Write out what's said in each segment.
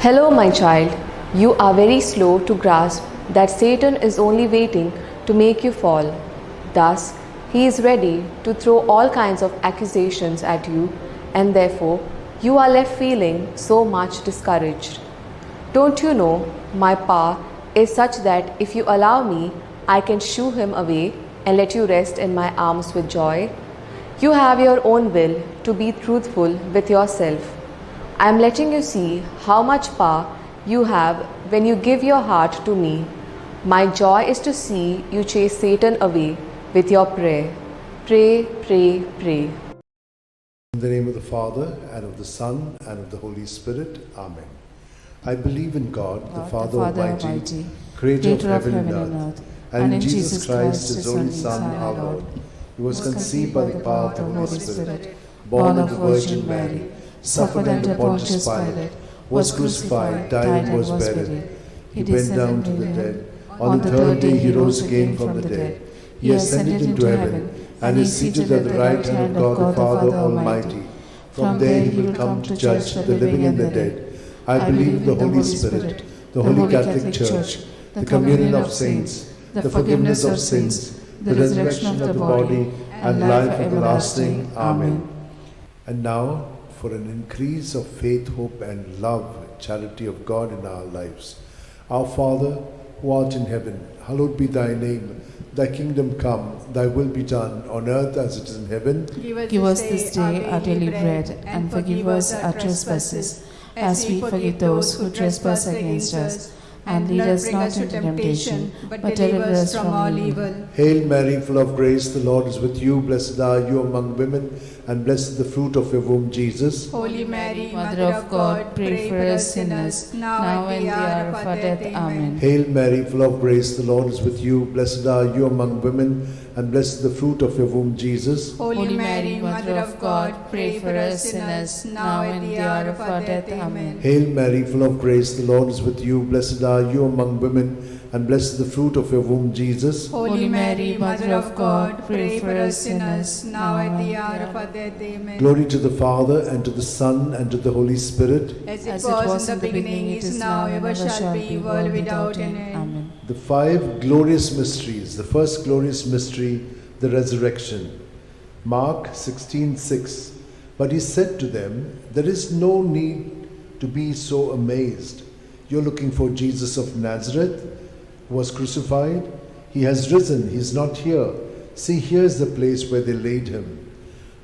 Hello, my child. You are very slow to grasp that Satan is only waiting to make you fall. Thus, he is ready to throw all kinds of accusations at you, and therefore, you are left feeling so much discouraged. Don't you know my power is such that if you allow me, I can shoo him away and let you rest in my arms with joy? You have your own will to be truthful with yourself. I am letting you see how much power you have when you give your heart to me. My joy is to see you chase Satan away with your prayer. Pray, pray, pray. In the name of the Father, and of the Son, and of the Holy Spirit. Amen. I believe in God, the Father Almighty, Creator of heaven and earth, and in Jesus Christ, His only Son, our Lord, who was conceived by the power of the Holy Spirit, born of the Virgin Mary, suffered under Pontius Pilate, was crucified, died, and was buried. He went down to the dead. On the third day he rose again from the dead. He ascended into heaven, and is seated at the right hand of God the Father Almighty. From there he will come to judge the living and the dead. I believe in the Holy Spirit, the Holy Catholic Church, the communion of saints, the forgiveness of sins, the resurrection of the body, and life everlasting. Amen. And now, for an increase of faith, hope, and love, charity of God in our lives. Our Father, who art in heaven, hallowed be thy name. Thy kingdom come, thy will be done, on earth as it is in heaven. Give us this day our daily bread, and forgive us our trespasses, as we forgive those who trespass against us. And lead us not into temptation, but deliver us from all evil. Hail Mary, full of grace, the Lord is with you. Blessed are you among women, and blessed is the fruit of your womb, Jesus. Holy Mary, Mother of God, pray for us sinners, now and the hour of our death. Amen. Hail Mary, full of grace, the Lord is with you. Blessed are you among women, and blessed is the fruit of your womb, Jesus. Holy Mary, Mother of God, pray for us sinners, now and the hour of our death. Amen. Hail Mary, full of grace, the Lord is with you. Blessed are you among women, and blessed is the fruit of your womb, Jesus. Holy Mary, Mother of God, pray for us sinners, now and the hour of our death. Amen. Glory to the Father, and to the Son, and to the Holy Spirit. As it was in the beginning, it is now, ever shall be, world without end. Amen. The five glorious mysteries. The first glorious mystery, the resurrection. Mark 16:6. But he said to them, there is no need to be so amazed. You're looking for Jesus of Nazareth, who was crucified. He has risen. He is not here. See, here's the place where they laid him.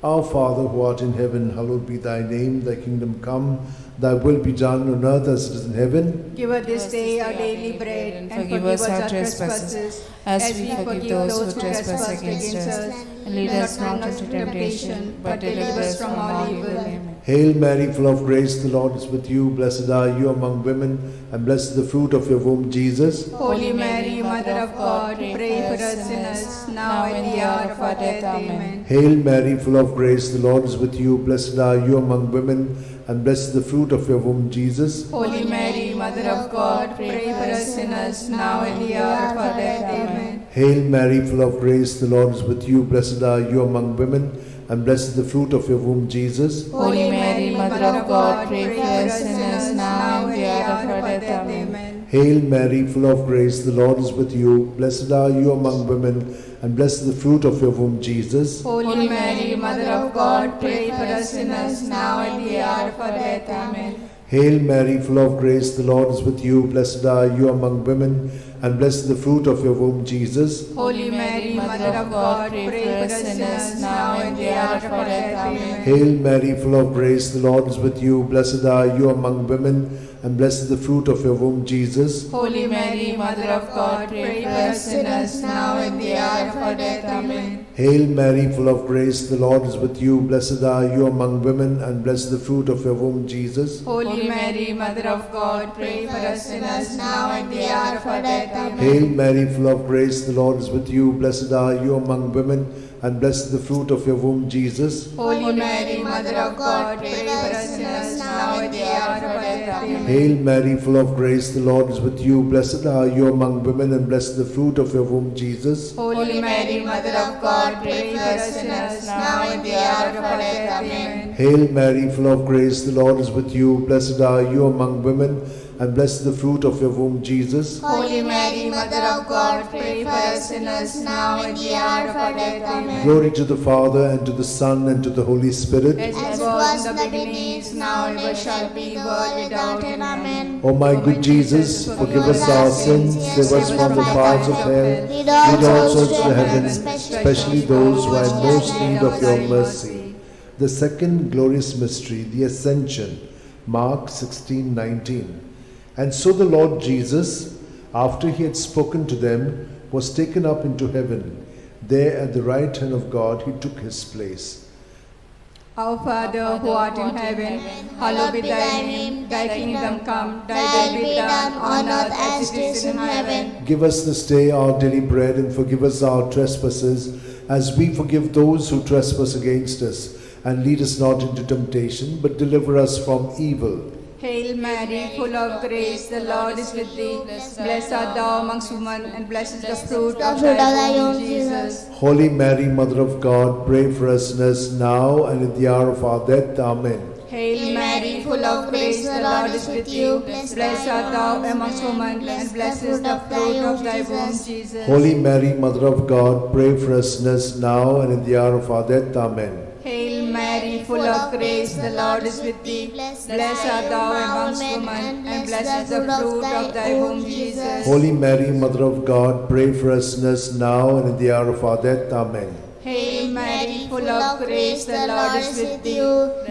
Our Father, who art in heaven, hallowed be thy name. Thy kingdom come, thy will be done on earth as it is in heaven. Give us this day our daily bread, and forgive us our trespasses, as we forgive those who trespass against us. And lead us not into temptation, but deliver us from all evil. Amen. Hail Mary, full of grace, the Lord is with you. Blessed are you among women, and blessed is the fruit of your womb, Jesus. Holy Mary, Mother of God, pray for us sinners, now and the hour of our death. Amen. Hail Mary, full of grace, the Lord is with you. Blessed are you among women, and blessed is the fruit of your womb, Jesus. Holy Mary, Mother of God, pray for us sinners, now and the hour of our death. Amen. Hail Mary, full of grace, the Lord is with you. Blessed are you among women, and blessed is the fruit of your womb, Jesus. Holy Mary, Mother of God, pray for us sinners, now and the hour of our death. Amen. Hail Mary, full of grace, the Lord is with you. Blessed are you among women, and blessed is the fruit of your womb, Jesus. Holy Mary, Mother of God, pray for us sinners, now and the hour of our death. Amen. Hail Mary, full of grace, the Lord is with you. Blessed are you among women, and blessed is the fruit of your womb, Jesus. Holy Mary, Mother of God, pray for us sinners, now and the hour of our death. Amen. Hail Mary, full of grace, the Lord is with you. Blessed are you among women, and blessed is the fruit of your womb, Jesus. Holy Mary, Mother of God, pray for us sinners, now and the hour of our death. Amen. Hail Mary, full of grace, the Lord is with you. Blessed are you among women, and blessed is the fruit of your womb, Jesus. Holy Mary, Mother of God, pray for us sinners, now and the hour of our death. Amen. Hail Mary, full of grace, the Lord is with you. Blessed are you among women, and blessed is the fruit of your womb, Jesus. Holy Mary, Mother of God, pray for us sinners now and at the hour of our death. Amen. Hail Mary, full of grace, the Lord is with you. Blessed are you among women, and blessed is the fruit of your womb, Jesus. Holy Mary, Mother of God, pray for us sinners now and at the hour of our death. Amen. Hail Mary, full of grace, the Lord is with you. Blessed are you among women, and blessed is the fruit of your womb, Jesus. Holy Mary, Mother of God, pray for us sinners now and at the hour of our death. Amen. Glory to the Father, and to the Son, and to the Holy Spirit. As it was in the beginning, is now, and ever shall be, world without end. Amen. O my good Jesus, forgive us our sins, save us from the fires of hell, lead all souls to heaven, especially those who are in most need of your mercy. The second glorious mystery, the Ascension, Mark 16:19. And so the Lord Jesus, after he had spoken to them, was taken up into heaven. There at the right hand of God he took his place. Our Father, who art in heaven, hallowed be thy name. Thy kingdom come, thy will be done on earth as it is in heaven. Give us this day our daily bread, and forgive us our trespasses, as we forgive those who trespass against us. And lead us not into temptation, but deliver us from evil. Hail Mary, full of grace, the Lord is with thee. Blessed art thou amongst women, and blessed is the fruit of thy womb, Jesus. Holy Mary, Mother of God, pray for us sinners now and at the hour of our death. Amen. Hail Mary, full of grace, the Lord is with you. Blessed art thou amongst women, and blessed is the fruit of thy womb, Jesus. Holy Mary, Mother of God, pray for us sinners now and at the hour of our death. Amen. Hail Mary, full of grace, the Lord is with thee. Blessed art thou amongst women, and blessed is the fruit of thy womb, Jesus. Holy Mary, Mother of God, pray for us sinners now and at the hour of our death. Amen. Hail Mary, full of grace, the Lord is with thee.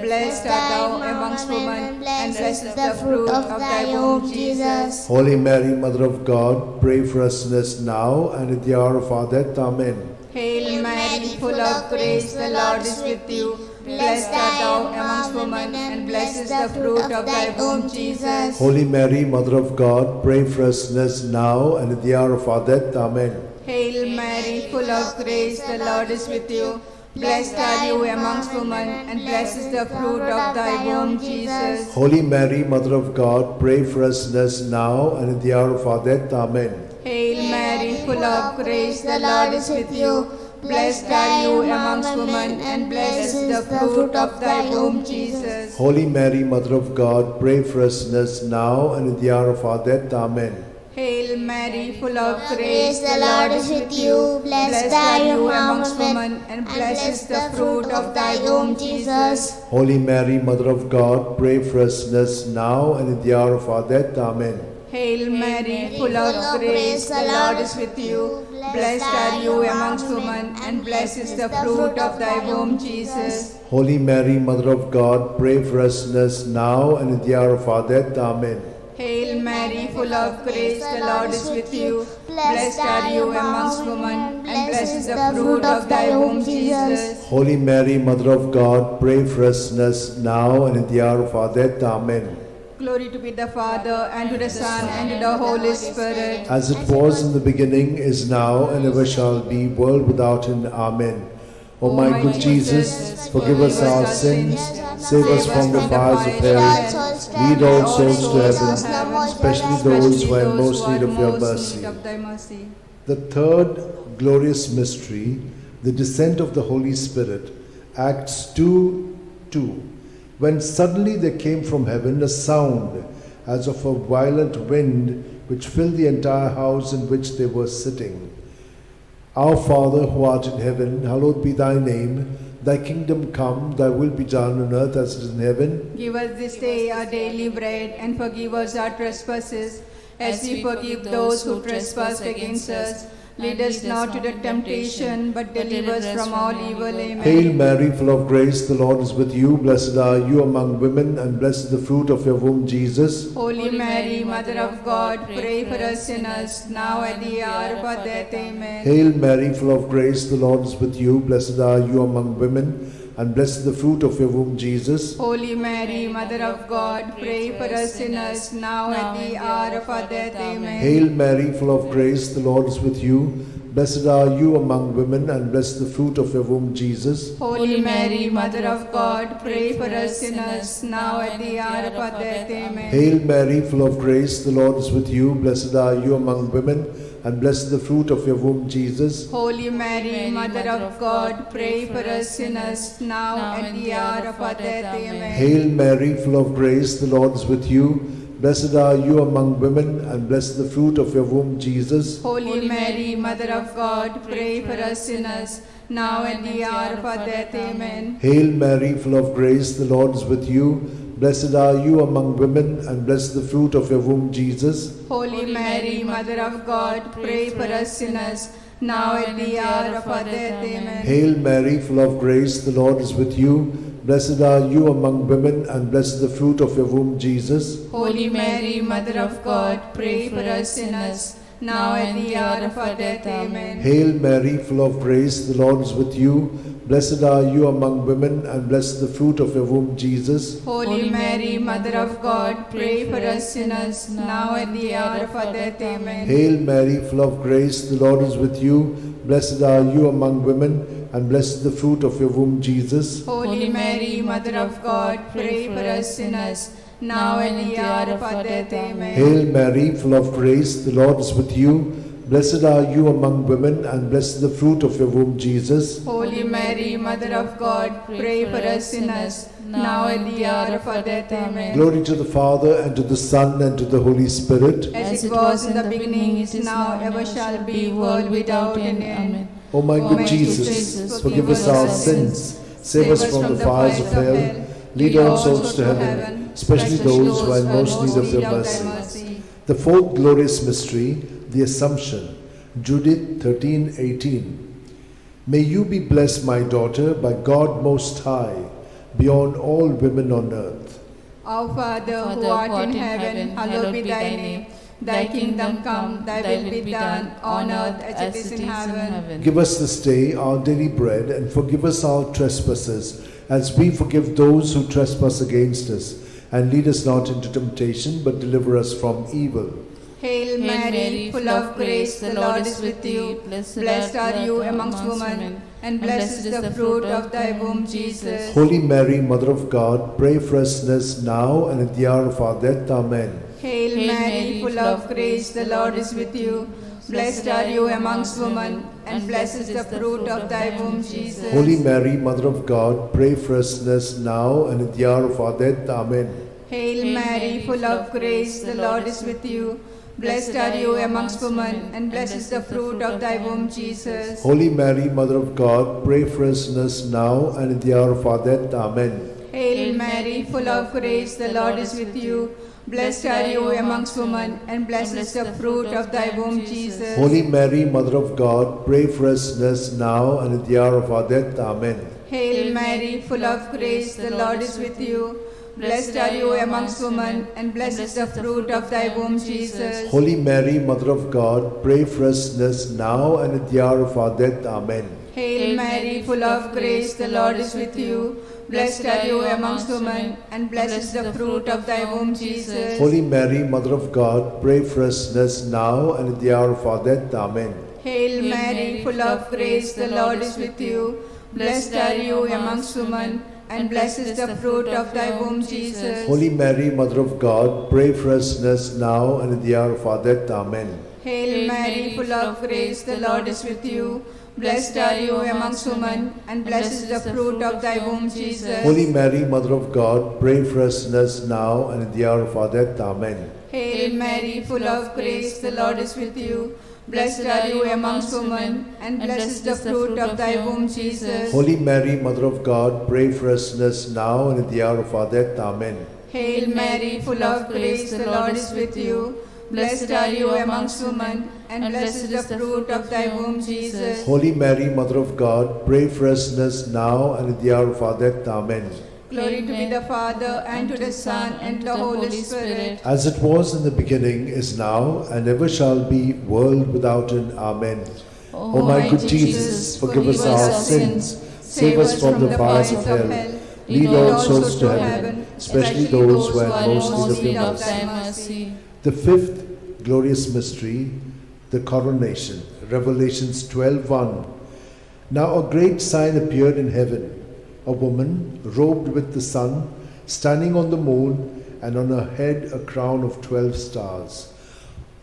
Blessed art thou amongst women, and blessed is the fruit of thy womb, Jesus. Holy Mary, Mother of God, pray for us sinners now and at the hour of our death. Amen. Hail Mary, full of grace, the Lord is with you. Blessed art thou amongst women, and blessed is the fruit of thy womb, Jesus. Holy Mary, Mother of God, pray for us sinners now and at the hour of our death. Amen. Hail Mary, full of grace, the Lord is with you. Blessed are you amongst women, and blessed is the fruit of thy womb, Jesus. Holy Mary, Mother of God, pray for us sinners now and at the hour of our death. Amen. Hail Mary, full of grace, the Lord is with you. Blessed are you amongst women, and blessed is the fruit of thy womb, Jesus. Holy Mary, Mother of God, pray for us sinners now and at the hour of our death. Amen. Hail Mary, full of grace, the Lord is with you. Blessed are you amongst women, and blessed is the fruit of thy womb, Jesus. Holy Mary, Mother of God, pray for us sinners now and at the hour of our death. Amen. Hail Mary, full of grace, the Lord is with you. Blessed are you amongst women, and blessed is the fruit of thy womb, Jesus. Holy Mary, Mother of God, pray for us sinners now and at the hour of our death. Amen. Hail Mary, full of grace, the Lord is with you. Blessed are you amongst women, and blessed is the fruit of thy womb, Jesus. Holy Mary, Mother of God, pray for us sinners now and at the hour of our death. Amen. Glory to be the Father, and to the Son, and to the Holy Spirit. As it was in the beginning, is now, and ever shall be, world without end. Amen. O my good Jesus, forgive us our sins, save us from the fires of hell, lead all souls to heaven, especially those who are in most need of your mercy. The third glorious mystery, the descent of the Holy Spirit, Acts 2:2. When suddenly there came from heaven a sound as of a violent wind, which filled the entire house in which they were sitting. Our Father, who art in heaven, hallowed be thy name. Thy kingdom come, thy will be done on earth as it is in heaven. Give us this day our daily bread, and forgive us our trespasses, as we forgive those who trespass against us. Lead us not into temptation, but deliver us from all evil. Amen. Hail Mary, full of grace, the Lord is with you. Blessed are you among women, and blessed is the fruit of your womb, Jesus. Holy Mary, Mother of God, pray for us sinners, now and at the hour of our death. Amen. Hail Mary, full of grace, the Lord is with you. Blessed are you among women, and blessed is the fruit of your womb, Jesus. Holy Mary, Mother of God, pray for us sinners, now and at the hour of our death. Amen. Hail Mary, full of grace, the Lord is with you. Blessed are you among women, and blessed the fruit of your womb, Jesus. Holy Mary, Mother of God, pray for us sinners, now at the hour of our death. Amen. Hail Mary, full of grace, the Lord is with you. Blessed are you among women, and blessed the fruit of your womb, Jesus. Holy Mary, Mother of God, pray for us sinners, now at the hour of our death. Amen. Hail Mary, full of grace, the Lord is with you. Blessed are you among women, and blessed the fruit of your womb, Jesus. Holy Mary, Mother of God, pray for us sinners, now at the hour of our death. Amen. Hail Mary, full of grace, the Lord is with you. Blessed are you among women, and blessed the fruit of your womb, Jesus. Holy Mary, Mother of God, pray for us sinners, now at the hour of our death. Amen. Hail Mary, full of grace, the Lord is with you. Blessed are you among women, and blessed the fruit of your womb, Jesus. Holy Mary, Mother of God, pray for us sinners, now at the hour of our death. Amen. Hail Mary, full of grace, the Lord is with you. Blessed are you among women, and blessed the fruit of your womb, Jesus. Holy Mary, Mother of God, pray for us sinners, now at the hour of our death. Amen. Hail Mary, full of grace, the Lord is with you. Blessed are you among women, and blessed the fruit of your womb, Jesus. Holy Mary, Mother of God, pray for us sinners, now at the hour of our death. Amen. Hail Mary, full of grace, the Lord is with you. Blessed are you among women, and blessed the fruit of your womb, Jesus. Holy Mary, Mother of God, pray for us sinners, now at the hour of our death. Amen. Glory to the Father, and to the Son, and to the Holy Spirit. As it was in the beginning, is now, ever shall be, world without end. Amen. O my good Jesus, forgive us our sins, save us from the fires of hell, lead all souls to heaven, especially those who are in most need of your mercy. The fourth glorious mystery, the Assumption. Judith 13:18. May you be blessed, my daughter, by God Most High, beyond all women on earth. Our Father, who art in heaven, hallowed be thy name. Thy kingdom come, thy will be done, on earth as it is in heaven. Give us this day our daily bread, and forgive us our trespasses, as we forgive those who trespass against us. And lead us not into temptation, but deliver us from evil. Hail Mary, full of grace, the Lord is with you. Blessed are you amongst women, and blessed is the fruit of thy womb, Jesus. Holy Mary, Mother of God, pray for us sinners now and at the hour of our death. Amen. Hail Mary, full of grace, the Lord is with you. Blessed are you amongst women, and blessed is the fruit of thy womb, Jesus. Holy Mary, Mother of God, pray for us sinners now and at the hour of our death. Amen. Hail Mary, full of grace, the Lord is with you. Blessed are you amongst women, and blessed is the fruit of thy womb, Jesus. Holy Mary, Mother of God, pray for us sinners now and at the hour of our death. Amen. Hail Mary, full of grace, the Lord is with you. Blessed are you amongst women, and blessed is the fruit of thy womb, Jesus. Holy Mary, Mother of God, pray for us sinners now and at the hour of our death. Amen. Hail Mary, full of grace, the Lord is with you. Blessed are you amongst women, and blessed is the fruit of thy womb, Jesus. Holy Mary, Mother of God, pray for us sinners now and at the hour of our death. Amen. Hail Mary, full of grace, the Lord is with you. Blessed are you amongst women, and blessed is the fruit of thy womb, Jesus. Holy Mary, Mother of God, pray for us sinners now and at the hour of our death. Amen. Hail Mary, full of grace, the Lord is with you. Blessed are you amongst women, and blessed is the fruit of thy womb, Jesus. Holy Mary, Mother of God, pray for us sinners now and at the hour of our death. Amen. Hail Mary, full of grace, the Lord is with you. Blessed are you amongst women, and blessed is the fruit of thy womb, Jesus. Holy Mary, Mother of God, pray for us sinners now and at the hour of our death. Amen. Hail Mary, full of grace, the Lord is with you. Blessed are you amongst women, and blessed is the fruit of thy womb, Jesus. Holy Mary, Mother of God, pray for us sinners now and at the hour of our death. Amen. Hail Mary, full of grace, the Lord is with you. Blessed are you amongst women, and blessed is the fruit of thy womb, Jesus. Holy Mary, Mother of God, pray for us sinners now and at the hour of our death. Amen. Glory to be the Father, and to the Son, and to the Holy Spirit. As it was in the beginning, is now, and ever shall be, world without end. Amen. O my good Jesus, forgive us our sins, save us from the fires of hell, lead all souls to heaven, especially those who are most in need of your mercy. The fifth glorious mystery, the coronation. Revelations 12:1. Now a great sign appeared in heaven, a woman robed with the sun, standing on the moon, and on her head a crown of 12 stars.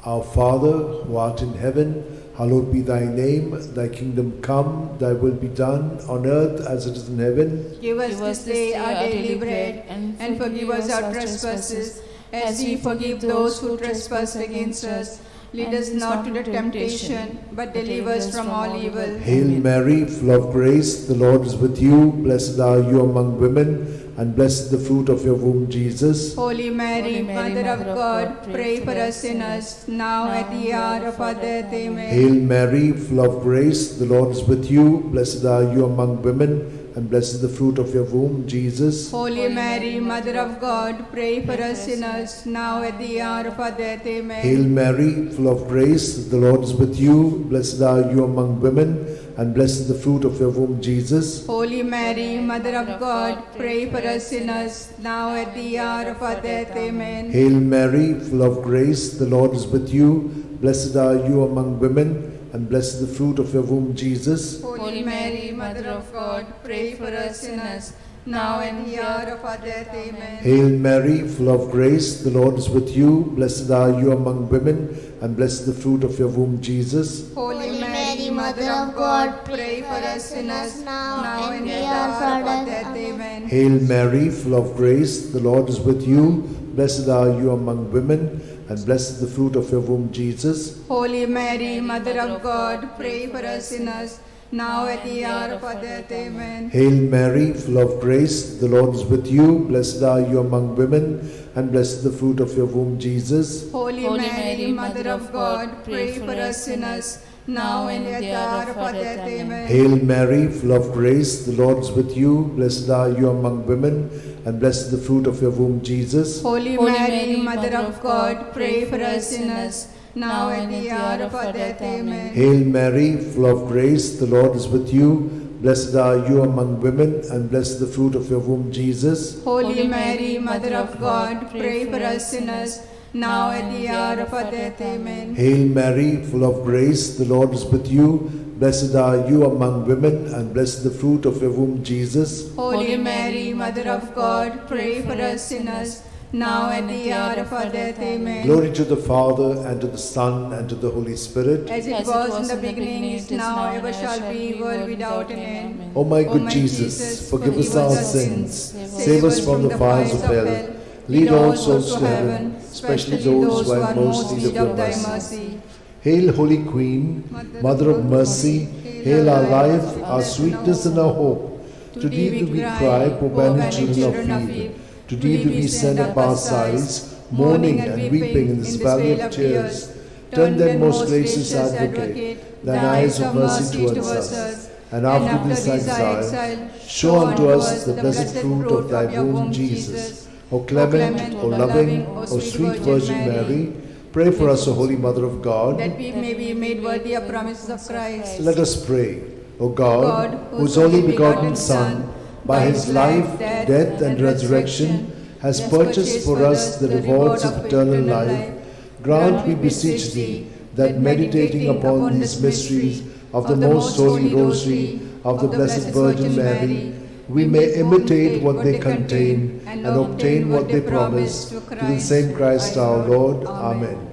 Our Father, who art in heaven, hallowed be thy name. Thy kingdom come, thy will be done, on earth as it is in heaven. Give us this day our daily bread, and forgive us our trespasses, as we forgive those who trespass against us. Lead us not into temptation, but deliver us from all evil. Hail Mary, full of grace, the Lord is with you. Blessed are you among women, and blessed the fruit of your womb, Jesus. Holy Mary, Mother of God, pray for us sinners, now at the hour of our death. Amen. Hail Mary, full of grace, the Lord is with you. Blessed are you among women, and blessed is the fruit of your womb, Jesus. Holy Mary, Mother of God, pray for us sinners, now at the hour of our death. Amen. Hail Mary, full of grace, the Lord is with you. Blessed are you among women, and blessed is the fruit of your womb, Jesus. Holy Mary, Mother of God, pray for us sinners, now at the hour of our death. Amen. Hail Mary, full of grace, the Lord is with you. Blessed are you among women, and blessed is the fruit of your womb, Jesus. Holy Mary, Mother of God, pray for us sinners, now and the hour of our death. Amen. Hail Mary, full of grace, the Lord is with you. Blessed are you among women, and blessed is the fruit of your womb, Jesus. Holy Mary, Mother of God, pray for us sinners, now and at the hour of our death. Amen. Hail Mary, full of grace, the Lord is with you. Blessed are you among women, and blessed is the fruit of your womb, Jesus. Holy Mary, Mother of God, pray for us sinners, now at the hour of our death. Amen. Hail Mary, full of grace, the Lord is with you. Blessed are you among women, and blessed is the fruit of your womb, Jesus. Holy Mary, Mother of God, pray for us sinners, now and at the hour of our death. Amen. Hail Mary, full of grace, the Lord is with you. Blessed are you among women, and blessed is the fruit of your womb, Jesus. Holy Mary, Mother of God, pray for us sinners, now and at the hour of our death. Amen. Hail Mary, full of grace, the Lord is with you. Blessed are you among women, and blessed is the fruit of your womb, Jesus. Holy Mary, Mother of God, pray for us sinners, now at the hour of our death. Amen. Hail Mary, full of grace, the Lord is with you. Blessed are you among women, and blessed is the fruit of your womb, Jesus. Holy Mary, Mother of God, pray for us sinners, now at the hour of our death. Amen. Glory to the Father, and to the Son, and to the Holy Spirit. As it was in the beginning, is now, ever shall be, world without an end. O my good Jesus, forgive us our sins, save us from the fires of hell, lead all souls to heaven, especially those who are most in need of thy mercy. Hail, Holy Queen, Mother of Mercy, hail our life, our sweetness, and our hope. To thee do we cry, poor banished children of Eve. To thee do we send up our sighs, mourning and weeping in this valley of tears. Turn then, most gracious Advocate, thine eyes of mercy towards us, and after this exile, show unto us the blessed fruit of thy womb, Jesus. O clement, O loving, O sweet Virgin Mary, pray for us, O Holy Mother of God, that we may be made worthy of promises of Christ. Let us pray. O God, whose only begotten Son, by his life, death, and resurrection, has purchased for us the rewards of eternal life, grant, we beseech thee, that meditating upon these mysteries of the most holy Rosary of the Blessed Virgin Mary, we may imitate what they contain and obtain what they promise, through the same Christ our Lord. Amen.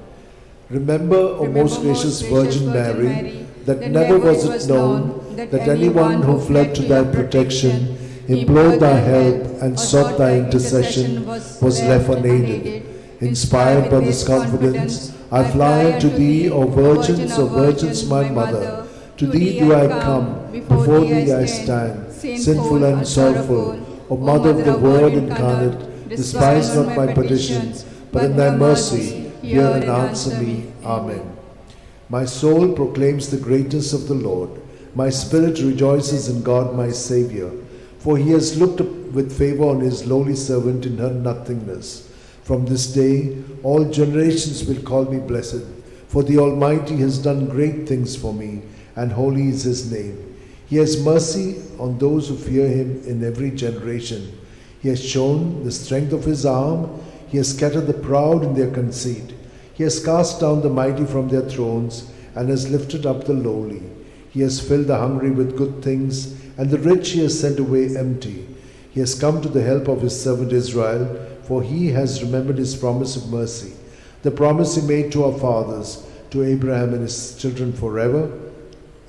Remember, O most gracious Virgin Mary, that never was it known that anyone who fled to thy protection, implored thy help, and sought thy intercession was left unaided. Inspired by this confidence, I fly unto thee, O Virgins, my Mother. To thee do I come, before thee I stand, sinful and sorrowful. O Mother of the Word incarnate, despise not my petitions, but in thy mercy hear and answer me. Amen. My soul proclaims the greatness of the Lord. My spirit rejoices in God my Xavier, for he has looked with favor on his lowly servant in her nothingness. From this day all generations will call me blessed, for the Almighty has done great things for me, and holy is his name. He has mercy on those who fear him in every generation. He has shown the strength of his arm. He has scattered the proud in their conceit. He has cast down the mighty from their thrones, and has lifted up the lowly. He has filled the hungry with good things, and the rich he has sent away empty. He has come to the help of his servant Israel, for he has remembered his promise of mercy, the promise he made to our fathers, to Abraham and his children forever.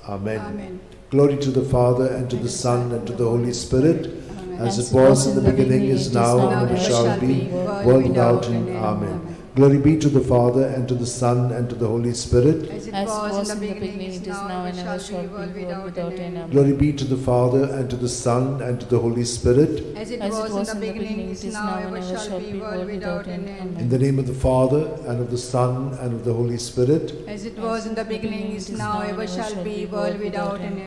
Amen. Amen. Glory to the Father, and to the Son, and to the Holy Spirit, as it was in the beginning, is now, and ever shall be, world without end. Amen. Glory be to the Father, and to the Son, and to the Holy Spirit. As it As was in the beginning, it is now, and ever shall be, world without end. Amen. Glory be to the Father, and to the Son, and to the Holy Spirit. As it was in the beginning, it is now, and ever shall be, world without end. In the name of the Father, and of the Son, and of the Holy Spirit. As it was in the beginning, is now, ever shall be, world without end.